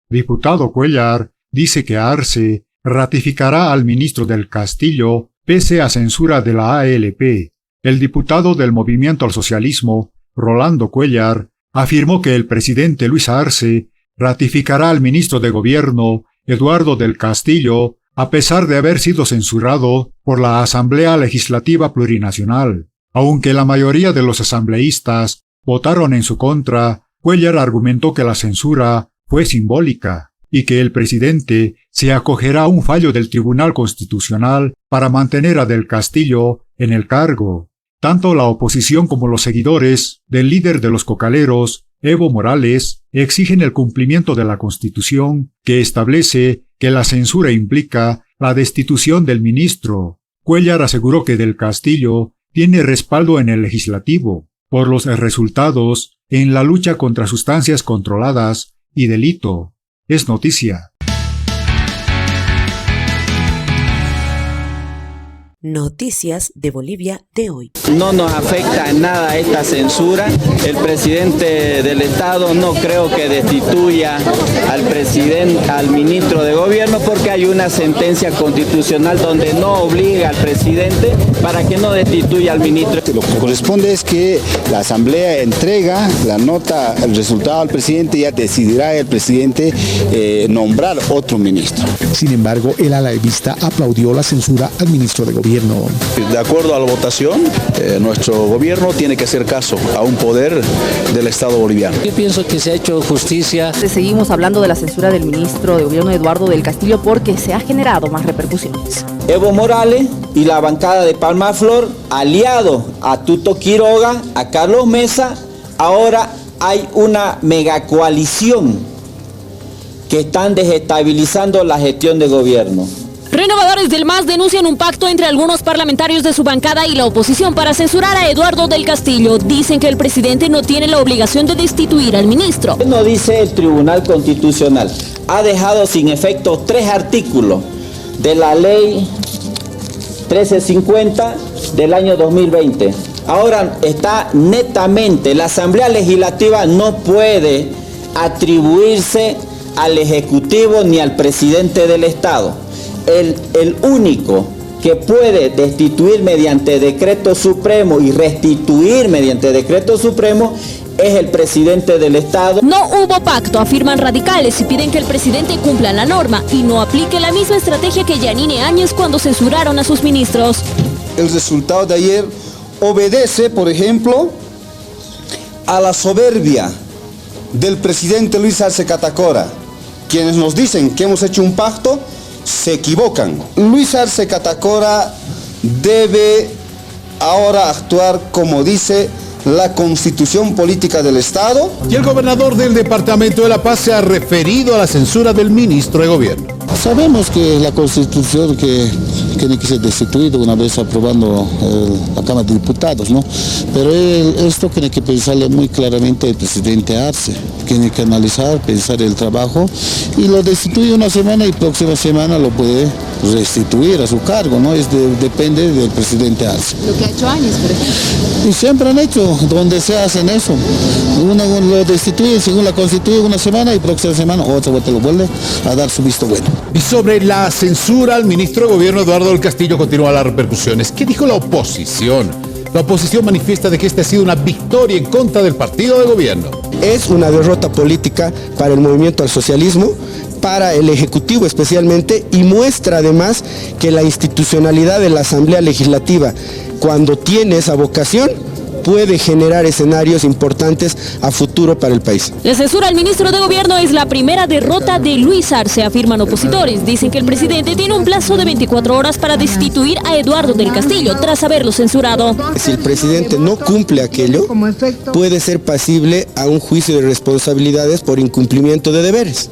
Diputado Cuéllar dice que Arce ratificará al ministro del Castillo pese a censura de la ALP. El diputado del Movimiento al Socialismo, Rolando Cuéllar, afirmó que el presidente Luis Arce ratificará al ministro de Gobierno, Eduardo del Castillo, a pesar de haber sido censurado por la Asamblea Legislativa Plurinacional. Aunque la mayoría de los asambleístas votaron en su contra, Cuéllar argumentó que la censura fue simbólica y que el presidente se acogerá a un fallo del Tribunal Constitucional para mantener a Del Castillo en el cargo. Tanto la oposición como los seguidores del líder de los cocaleros, Evo Morales, exigen el cumplimiento de la Constitución, que establece que la censura implica la destitución del ministro. Cuéllar aseguró que Del Castillo tiene respaldo en el legislativo por los resultados en la lucha contra sustancias controladas y delito. Es noticia. Noticias de Bolivia de hoy. No nos afecta en nada esta censura. El presidente del Estado no creo que destituya al ministro de Gobierno, porque hay una sentencia constitucional donde no obliga al presidente para que no destituya al ministro. Lo que corresponde es que la Asamblea entrega la nota, el resultado al presidente, y ya decidirá el presidente nombrar otro ministro. Sin embargo, el alaevista aplaudió la censura al ministro de Gobierno. De acuerdo a la votación, nuestro gobierno tiene que hacer caso a un poder del Estado boliviano. Yo pienso que se ha hecho justicia. Seguimos hablando de la censura del ministro de Gobierno Eduardo del Castillo porque se ha generado más repercusiones. Evo Morales y la bancada de Palmaflor, aliado a Tuto Quiroga, a Carlos Mesa, ahora hay una megacoalición que están desestabilizando la gestión de gobierno. Renovadores del MAS denuncian un pacto entre algunos parlamentarios de su bancada y la oposición para censurar a Eduardo del Castillo. Dicen que el presidente no tiene la obligación de destituir al ministro. No dice el Tribunal Constitucional. Ha dejado sin efecto 3 artículos de la ley 1350 del año 2020. Ahora está netamente, la Asamblea Legislativa no puede atribuirse al Ejecutivo ni al presidente del Estado. El único que puede destituir mediante decreto supremo y restituir mediante decreto supremo es el presidente del Estado. No hubo pacto, afirman radicales, y piden que el presidente cumpla la norma y no aplique la misma estrategia que Yanine Áñez cuando censuraron a sus ministros. El resultado de ayer obedece, por ejemplo, a la soberbia del presidente Luis Arce Catacora. Quienes nos dicen que hemos hecho un pacto se equivocan. Luis Arce Catacora debe ahora actuar como dice la Constitución Política del Estado. Y el gobernador del departamento de La Paz se ha referido a la censura del ministro de Gobierno. Sabemos que la Constitución que tiene que ser destituido una vez aprobando la Cámara de Diputados, ¿no? Pero esto tiene que pensarle muy claramente el presidente Arce. Tiene que analizar, pensar el trabajo y lo destituye una semana y próxima semana lo puede restituir a su cargo, ¿no? Depende del presidente Arce. Lo que ha hecho Áñez, por ejemplo. Y siempre han hecho, donde se hacen eso. Uno lo destituye según la Constitución una semana y próxima semana otra vuelta lo vuelve a dar su visto bueno. Y sobre la censura al ministro de Gobierno Eduardo del Castillo continúan las repercusiones. ¿Qué dijo la oposición? La oposición manifiesta de que esta ha sido una victoria en contra del partido de gobierno. Es una derrota política para el movimiento al socialismo, para el Ejecutivo especialmente, y muestra además que la institucionalidad de la Asamblea Legislativa, cuando tiene esa vocación, puede generar escenarios importantes a futuro para el país. La censura al ministro de Gobierno es la primera derrota de Luis Arce, afirman opositores. Dicen que el presidente tiene un plazo de 24 horas para destituir a Eduardo del Castillo tras haberlo censurado. Si el presidente no cumple aquello, puede ser pasible a un juicio de responsabilidades por incumplimiento de deberes.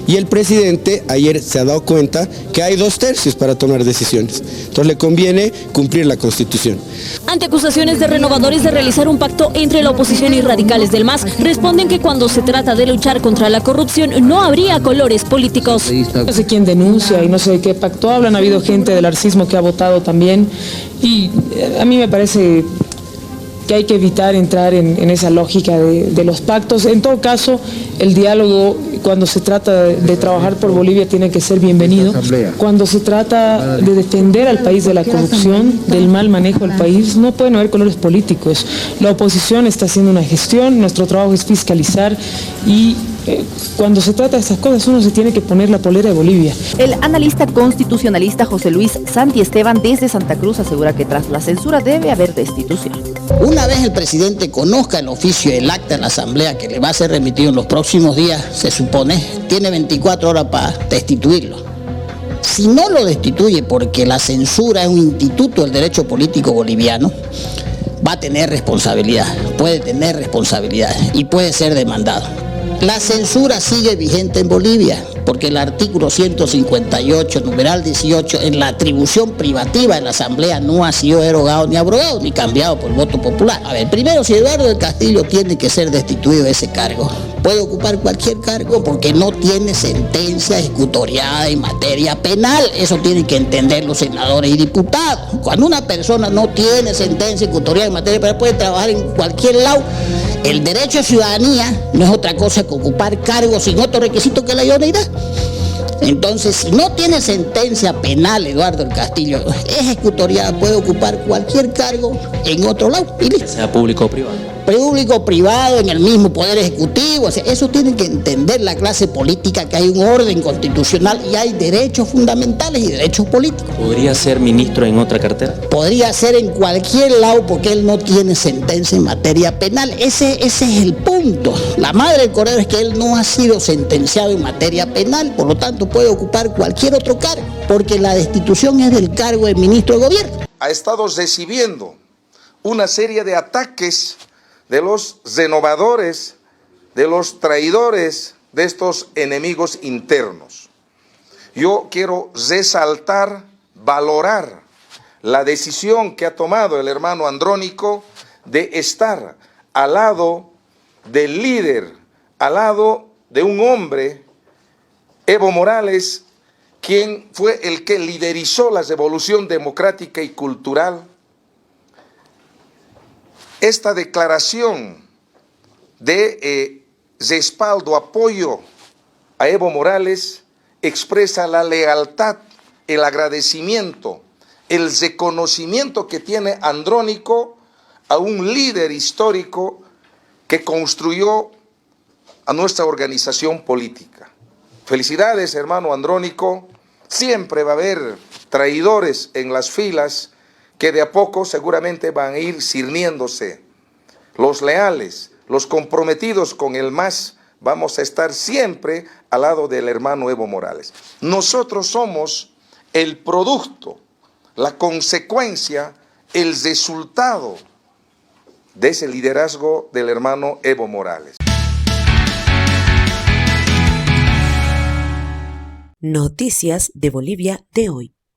Y el presidente ayer se ha dado cuenta que hay 2/3 para tomar decisiones. Entonces le conviene cumplir la Constitución. Ante acusaciones de renovadores de realizar un pacto entre la oposición y radicales del MAS, responden que cuando se trata de luchar contra la corrupción no habría colores políticos. No sé quién denuncia y no sé de qué pacto hablan. Ha habido gente del arcismo que ha votado también. Y a mí me parece que hay que evitar entrar en esa lógica de los pactos. En todo caso, el diálogo cuando se trata de trabajar por Bolivia tiene que ser bienvenido. Cuando se trata de defender al país de la corrupción, del mal manejo del país, no pueden haber colores políticos. La oposición está haciendo una gestión, nuestro trabajo es fiscalizar y cuando se trata de estas cosas uno se tiene que poner la polera de Bolivia. El analista constitucionalista José Luis Santi Esteban desde Santa Cruz asegura que tras la censura debe haber destitución. Una vez el presidente conozca el oficio y el acta de la asamblea que le va a ser remitido en los próximos días, se supone, tiene 24 horas para destituirlo. Si no lo destituye porque la censura es un instituto del derecho político boliviano, va a tener responsabilidad, puede tener responsabilidad y puede ser demandado. La censura sigue vigente en Bolivia porque el artículo 158, numeral 18, en la atribución privativa de la Asamblea no ha sido derogado ni abrogado ni cambiado por voto popular. A ver, primero, si Eduardo del Castillo tiene que ser destituido de ese cargo, puede ocupar cualquier cargo porque no tiene sentencia ejecutoriada en materia penal. Eso tienen que entender los senadores y diputados. Cuando una persona no tiene sentencia ejecutoriada en materia penal, puede trabajar en cualquier lado. El derecho a ciudadanía no es otra cosa que ocupar cargos sin otro requisito que la idoneidad. Entonces, si no tiene sentencia penal Eduardo del Castillo ejecutoriada, puede ocupar cualquier cargo en otro lado. Sea público o privado. Público o privado, en el mismo poder ejecutivo. O sea, eso tiene que entender la clase política, que hay un orden constitucional y hay derechos fundamentales y derechos políticos. ¿Podría ser ministro en otra cartera? Podría ser en cualquier lado porque él no tiene sentencia en materia penal. Ese es el punto. La madre del cordero es que él no ha sido sentenciado en materia penal, por lo tanto puede ocupar cualquier otro cargo, porque la destitución es del cargo del ministro de gobierno. Ha estado recibiendo una serie de ataques de los renovadores, de los traidores, de estos enemigos internos. Yo quiero resaltar, valorar la decisión que ha tomado el hermano Andrónico de estar al lado del líder, al lado de un hombre, Evo Morales, quien fue el que liderizó la revolución democrática y cultural. Esta declaración de respaldo, apoyo a Evo Morales expresa la lealtad, el agradecimiento, el reconocimiento que tiene Andrónico a un líder histórico que construyó a nuestra organización política. Felicidades, hermano Andrónico. Siempre va a haber traidores en las filas que de a poco seguramente van a ir cirniéndose. Los leales, los comprometidos con el MAS, vamos a estar siempre al lado del hermano Evo Morales. Nosotros somos el producto, la consecuencia, el resultado de ese liderazgo del hermano Evo Morales. Noticias de Bolivia de hoy.